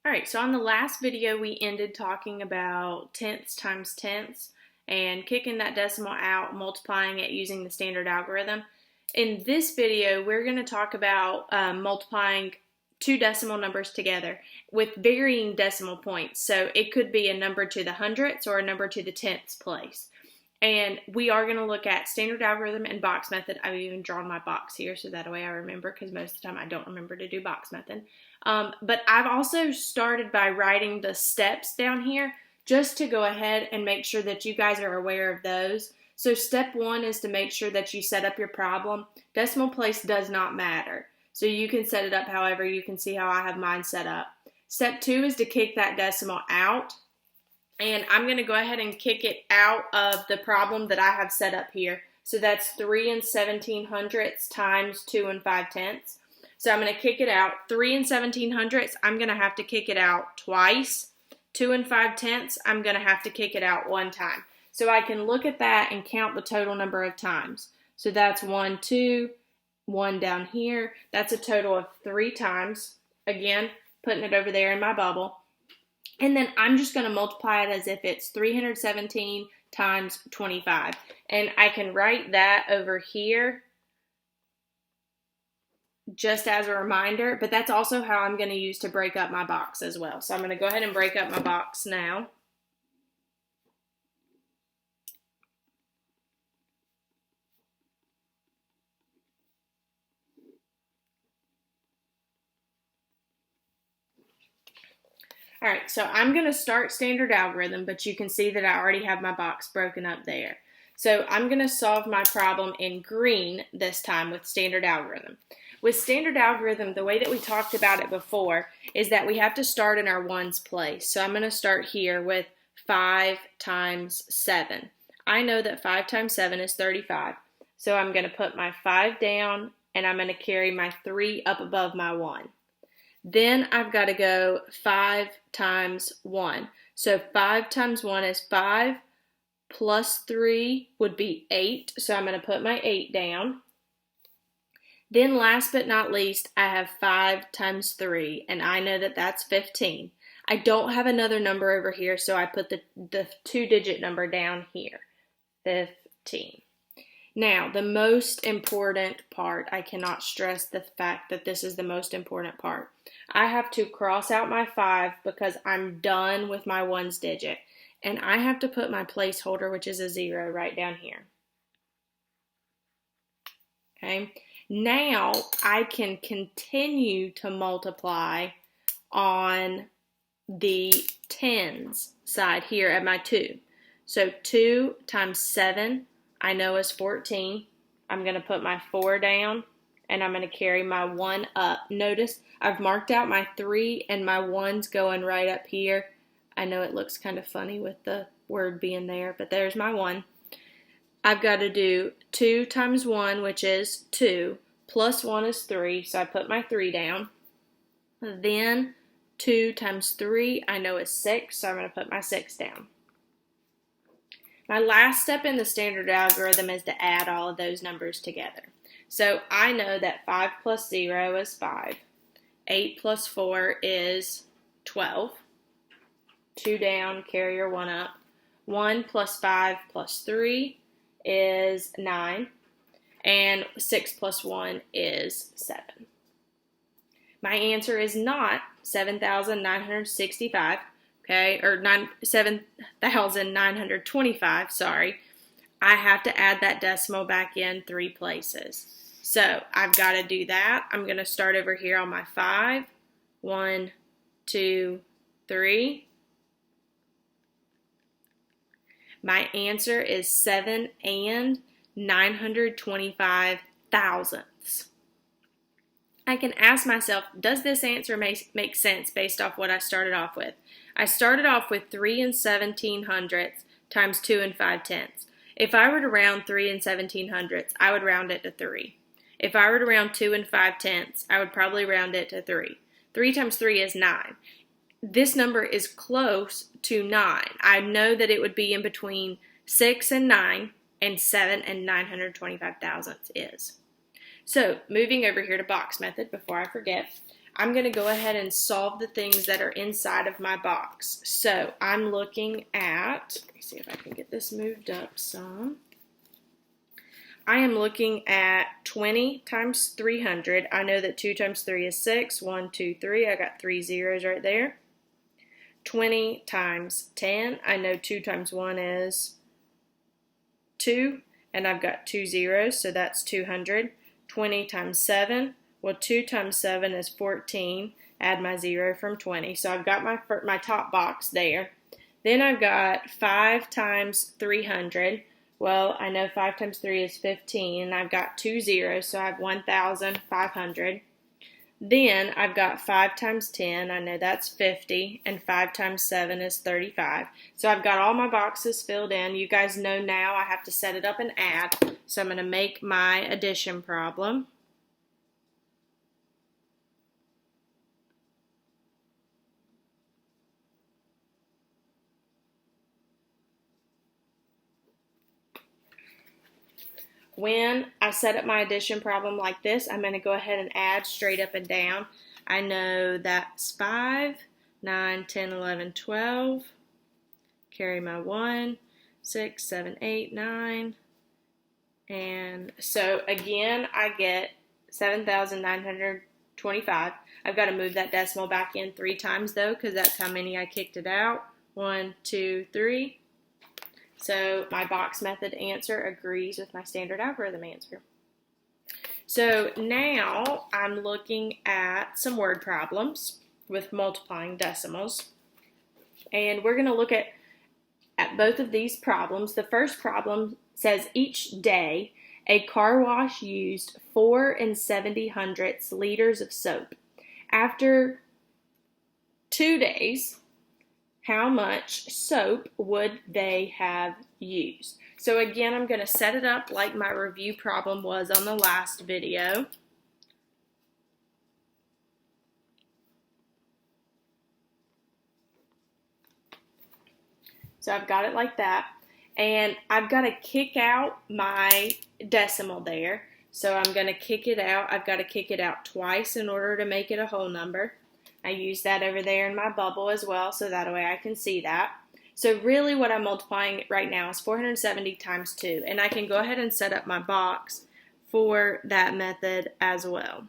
Alright, so on the last video we ended talking about tenths times tenths and kicking that decimal out, multiplying it using the standard algorithm. In this video we're going to talk about multiplying two decimal numbers together with varying decimal points. So it could be a number to the hundredths or a number to the tenths place. And we are going to look at standard algorithm and box method. I've even drawn my box here so that way I remember, because most of the time I don't remember to do box method. But I've also started by writing the steps down here just to go ahead and make sure that you guys are aware of those. So step one is to make sure that you set up your problem. Decimal place does not matter. So you can set it up however. You can see how I have mine set up. Step two is to kick that decimal out. And I'm going to go ahead and kick it out of the problem that I have set up here. So that's 3 17/100ths times 2 5/10. So I'm going to kick it out. 3 17/100ths, I'm going to have to kick it out twice. 2 5/10, I'm going to have to kick it out one time. So I can look at that and count the total number of times. So that's 1, 2, 1 down here. That's a total of 3 times. Again, putting it over there in my bubble. And then I'm just going to multiply it as if it's 317 times 25. And I can write that over here just as a reminder, but that's also how I'm going to use to break up my box as well. So I'm going to go ahead and break up my box now. All right, so I'm going to start standard algorithm, but you can see that I already have my box broken up there. So I'm going to solve my problem in green this time with standard algorithm. With standard algorithm, the way that we talked about it before is that we have to start in our ones place. So I'm going to start here with 5 times 7. I know that 5 times 7 is 35. So I'm going to put my 5 down, and I'm going to carry my 3 up above my 1. Then I've got to go 5 times 1. So 5 times 1 is 5, plus 3 would be 8. So I'm going to put my 8 down. Then last but not least, I have 5 times 3, and I know that that's 15. I don't have another number over here, so I put the 2-digit number down here, 15. Now, the most important part, I cannot stress the fact that this is the most important part. I have to cross out my 5 because I'm done with my ones digit. And I have to put my placeholder, which is a 0, right down here. Okay. Now, I can continue to multiply on the tens side here at my 2. So 2 times 7, I know is 14. I'm going to put my 4 down, and I'm going to carry my 1 up. Notice I've marked out my 3 and my 1's going right up here. I know it looks kind of funny with the word being there, but there's my 1. I've got to do 2 times 1, which is 2, plus 1 is 3, so I put my 3 down. Then 2 times 3, I know is 6, so I'm going to put my 6 down. My last step in the standard algorithm is to add all of those numbers together. So I know that 5 plus 0 is 5. 8 plus 4 is 12. 2 down, carry your 1 up. 1 plus 5 plus 3 is 9. And 6 plus 1 is 7. My answer is not 7,965. Okay, or 7,925, sorry. I have to add that decimal back in 3 places. So I've got to do that. I'm going to start over here on my 5. 1, 2, 3. My answer is 7 and 925 thousandths. I can ask myself, does this answer make sense based off what I started off with? I started off with 3 17/100ths times 2 5/10. If I were to round 3 17/100ths, I would round it to 3. If I were to round 2 5/10, I would probably round it to 3. 3 times 3 is 9. This number is close to 9. I know that it would be in between 6 and 9, and 7 and 925 thousandths is. So moving over here to box method before I forget, I'm going to go ahead and solve the things that are inside of my box. So I'm looking at, let me see if I can get this moved up some. I am looking at 20 times 300. I know that 2 times 3 is 6. 1, 2, 3. I got 3 zeros right there. 20 times 10. I know 2 times 1 is 2. And I've got 2 zeros, so that's 200. 20 times 7. Well, 2 times 7 is 14. Add my 0 from 20. So I've got my top box there. Then I've got 5 times 300. Well, I know 5 times 3 is 15, and I've got 2 zeros, so I have 1,500. Then I've got 5 times 10, I know that's 50, and 5 times 7 is 35. So I've got all my boxes filled in. You guys know now I have to set it up and add. So I'm going to make my addition problem. When I set up my addition problem like this, I'm going to go ahead and add straight up and down. I know that's 5, 9, 10, 11, 12. Carry my 1, 6, 7, 8, 9. And so again, I get 7,925. I've got to move that decimal back in 3 times though, because that's how many I kicked it out. 1, 2, 3. So my box method answer agrees with my standard algorithm answer. So now I'm looking at some word problems with multiplying decimals. And we're going to look at both of these problems. The first problem says each day a car wash used 4 7/100 liters of soap. After 2 days, how much soap would they have used? So again, I'm going to set it up like my review problem was on the last video. So I've got it like that. And I've got to kick out my decimal there. So I'm going to kick it out. I've got to kick it out twice in order to make it a whole number. I use that over there in my bubble as well, so that way I can see that. So really what I'm multiplying right now is 470 times 2, and I can go ahead and set up my box for that method as well.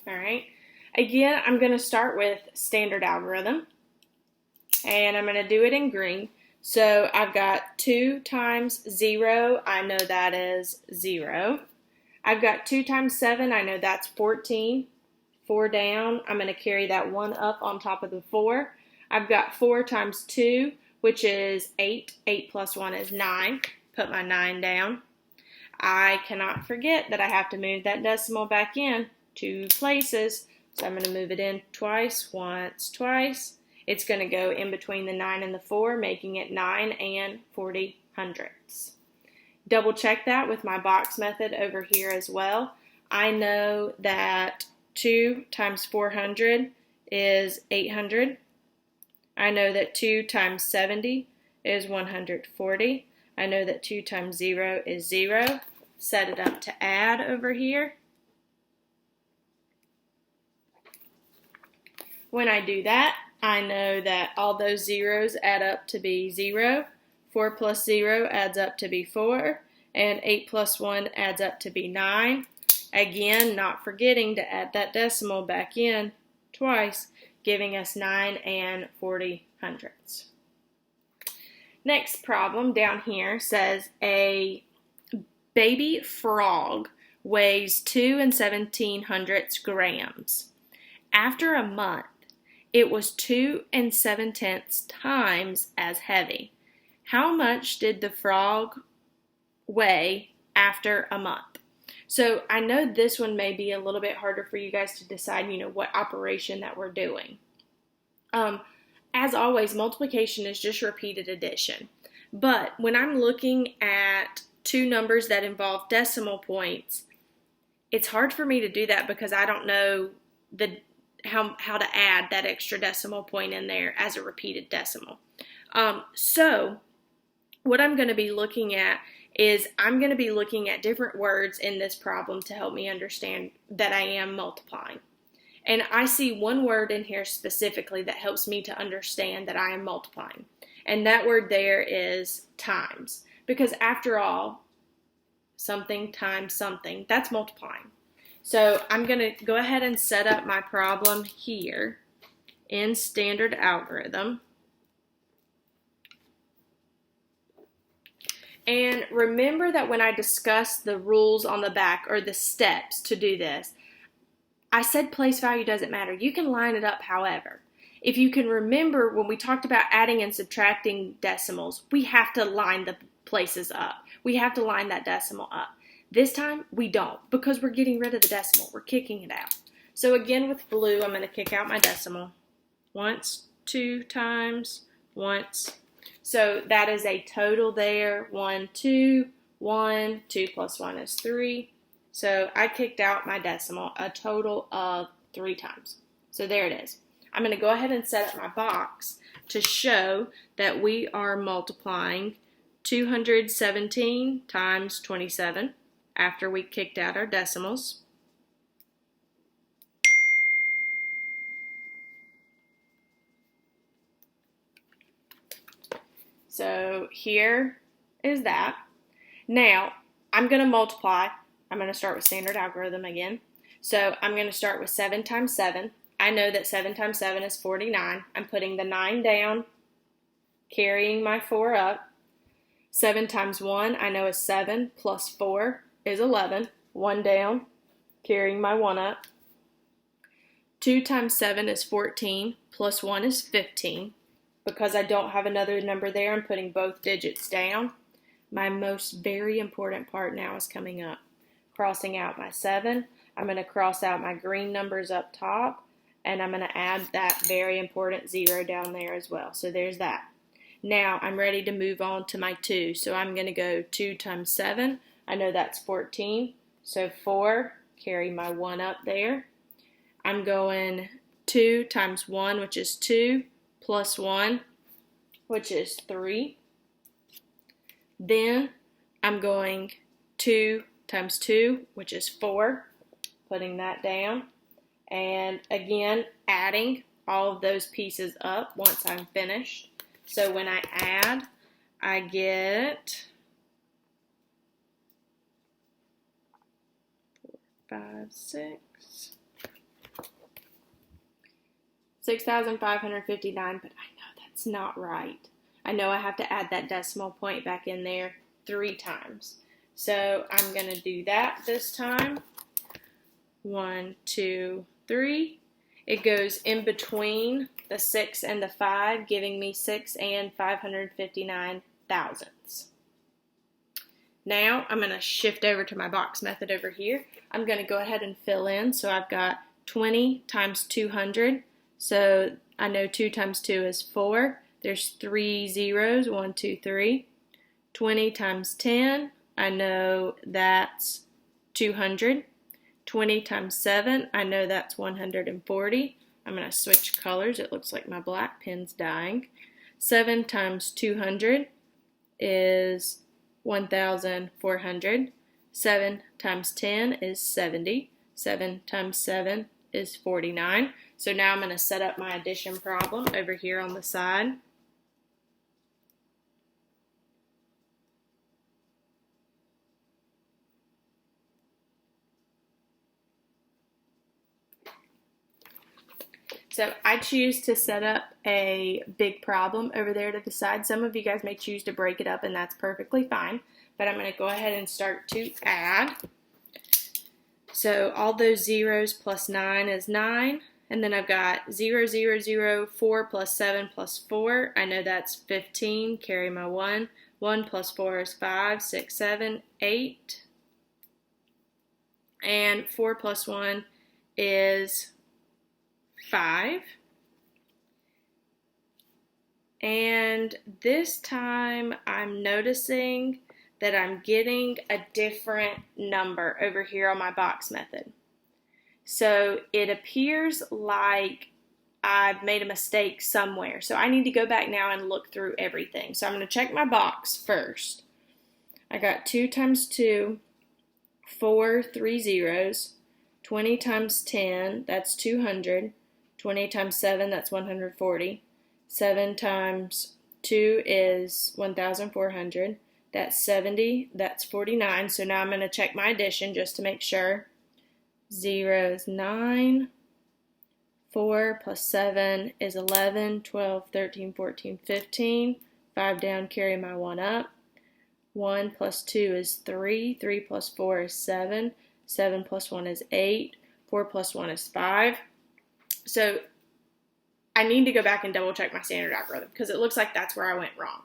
All right, again, I'm going to start with standard algorithm, and I'm going to do it in green. So I've got 2 times 0, I know that is 0. I've got 2 times 7, I know that's 14. 4 down, I'm going to carry that 1 up on top of the 4. I've got 4 times 2, which is 8. 8 plus 1 is 9. Put my 9 down. I cannot forget that I have to move that decimal back in 2 places. So I'm going to move it in twice, once, twice. It's going to go in between the 9 and the 4, making it 9 and 40/100ths. Double check that with my box method over here as well. I know that 2 times 400 is 800. I know that 2 times 70 is 140. I know that 2 times 0 is 0. Set it up to add over here. When I do that, I know that all those zeros add up to be 0. 4 plus 0 adds up to be 4. And 8 plus 1 adds up to be 9. Again, not forgetting to add that decimal back in twice, giving us 9 and 40/100ths. Next problem down here says a baby frog weighs 2 17/100 grams. After a month, it was 2 7/10 times as heavy. How much did the frog weigh after a month? So I know this one may be a little bit harder for you guys to decide, what operation that we're doing. As always, multiplication is just repeated addition. But when I'm looking at two numbers that involve decimal points, it's hard for me to do that because I don't know how to add that extra decimal point in there as a repeated decimal. So what I'm going to be looking at is I'm going to be looking at different words in this problem to help me understand that I am multiplying. And I see one word in here specifically that helps me to understand that I am multiplying. And that word there is times. Because after all, something times something, that's multiplying. So I'm going to go ahead and set up my problem here in standard algorithm. And remember that when I discussed the rules on the back, or the steps to do this, I said place value doesn't matter. You can line it up however. If you can remember when we talked about adding and subtracting decimals, we have to line the places up. We have to line that decimal up. This time, we don't, because we're getting rid of the decimal. We're kicking it out. So again, with blue, I'm going to kick out my decimal. Once, 2 times, once. So that is a total there. 1, 2, 1, 2 plus 1 is 3. So I kicked out my decimal a total of 3 times. So there it is. I'm going to go ahead and set up my box to show that we are multiplying 217 times 27 after we kicked out our decimals. So here is that. Now, I'm going to multiply. I'm going to start with standard algorithm again. So I'm going to start with 7 times 7. I know that 7 times 7 is 49. I'm putting the 9 down, carrying my 4 up. 7 times 1, I know is 7, plus 4 is 11. 1 down, carrying my 1 up. 2 times 7 is 14, plus 1 is 15. Because I don't have another number there, I'm putting both digits down. My very important part now is coming up. Crossing out my 7. I'm going to cross out my green numbers up top. And I'm going to add that very important 0 down there as well. So there's that. Now I'm ready to move on to my 2. So I'm going to go 2 times 7. I know that's 14. So 4, carry my 1 up there. I'm going 2 times 1, which is 2, plus 1, which is 3. Then I'm going 2 times 2, which is 4, putting that down. And again, adding all of those pieces up once I'm finished. So when I add, I get 4, 5, 6, 6,559, but I know that's not right. I know I have to add that decimal point back in there 3 times. So I'm going to do that this time. 1, 2, 3. It goes in between the 6 and the 5, giving me 6 and 559 thousandths. Now I'm going to shift over to my box method over here. I'm going to go ahead and fill in. So I've got 20 times 200. So I know 2 times 2 is 4. There's 3 zeros, 1, 2, 3. 20 times 10, I know that's 200. 20 times 7, I know that's 140. I'm going to switch colors. It looks like my black pen's dying. 7 times 200 is 1,400. 7 times 10 is 70. 7 times 7 is 49. So now I'm going to set up my addition problem over here on the side. So I choose to set up a big problem over there to the side. Some of you guys may choose to break it up, and that's perfectly fine. But I'm going to go ahead and start to add. So all those zeros plus 9 is 9. And then I've got 0, 0, 0, 4 plus 7 plus 4. I know that's 15. Carry my 1. 1 plus 4 is 5, 6, 7, 8. And 4 plus 1 is 5. And this time I'm noticing that I'm getting a different number over here on my box method. So it appears like I've made a mistake somewhere. So I need to go back now and look through everything. So I'm going to check my box first. I got 2 times 2, 4, 3 zeros. 20 times 10, that's 200. 20 times 7, that's 140. 7 times 2 is 1,400. That's 70. That's 49. So now I'm going to check my addition just to make sure. 0 is 9. 4 plus 7 is 11, 12, 13, 14, 15. 5 down, carry my 1 up. 1 plus 2 is 3. 3 plus 4 is 7. 7 plus 1 is 8. 4 plus 1 is 5. So I need to go back and double check my standard algorithm because it looks like that's where I went wrong.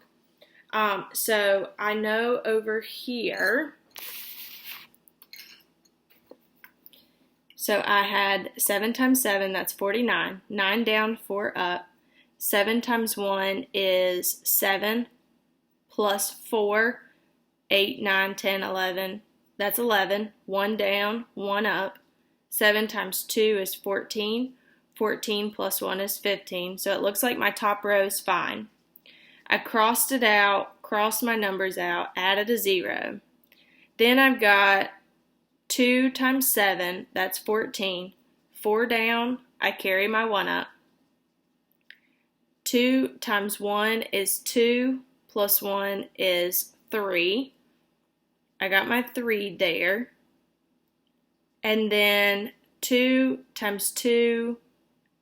So I know over here, so I had 7 times 7, that's 49. 9 down, 4 up. 7 times 1 is 7 plus 4, 8, 9, 10, 11. That's 11. 1 down, 1 up. 7 times 2 is 14. 14 plus 1 is 15. So it looks like my top row is fine. I crossed it out, crossed my numbers out, added a 0. Then I've got 2 times 7, that's 14. 4 down, I carry my 1 up. 2 times 1 is 2, plus 1 is 3. I got my 3 there. And then 2 times 2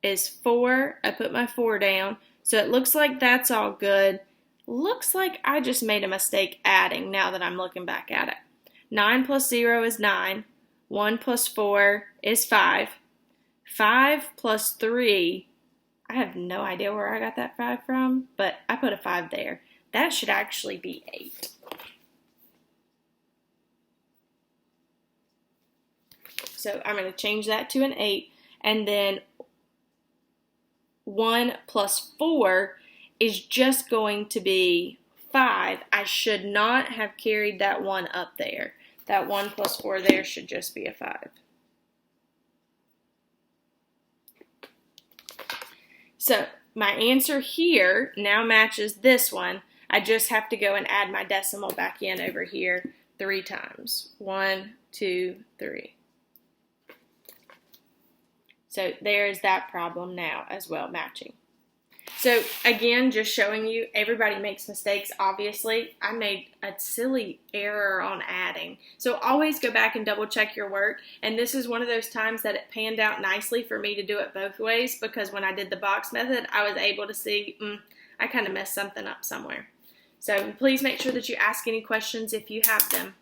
is 4. I put my 4 down. So it looks like that's all good. Looks like I just made a mistake adding now that I'm looking back at it. 9 plus 0 is 9. 1 plus 4 is 5. 5 plus 3, I have no idea where I got that 5 from, but I put a 5 there. That should actually be 8. So I'm going to change that to an 8, and then 1 plus 4 is just going to be 5. I should not have carried that 1 up there. That 1 plus 4 there should just be a 5. So my answer here now matches this one. I just have to go and add my decimal back in over here 3 times. 1, 2, 3. So there's that problem now as well, matching. So again, just showing you, everybody makes mistakes, obviously. I made a silly error on adding. So always go back and double check your work. And this is one of those times that it panned out nicely for me to do it both ways, because when I did the box method, I was able to see, I kind of messed something up somewhere. So please make sure that you ask any questions if you have them.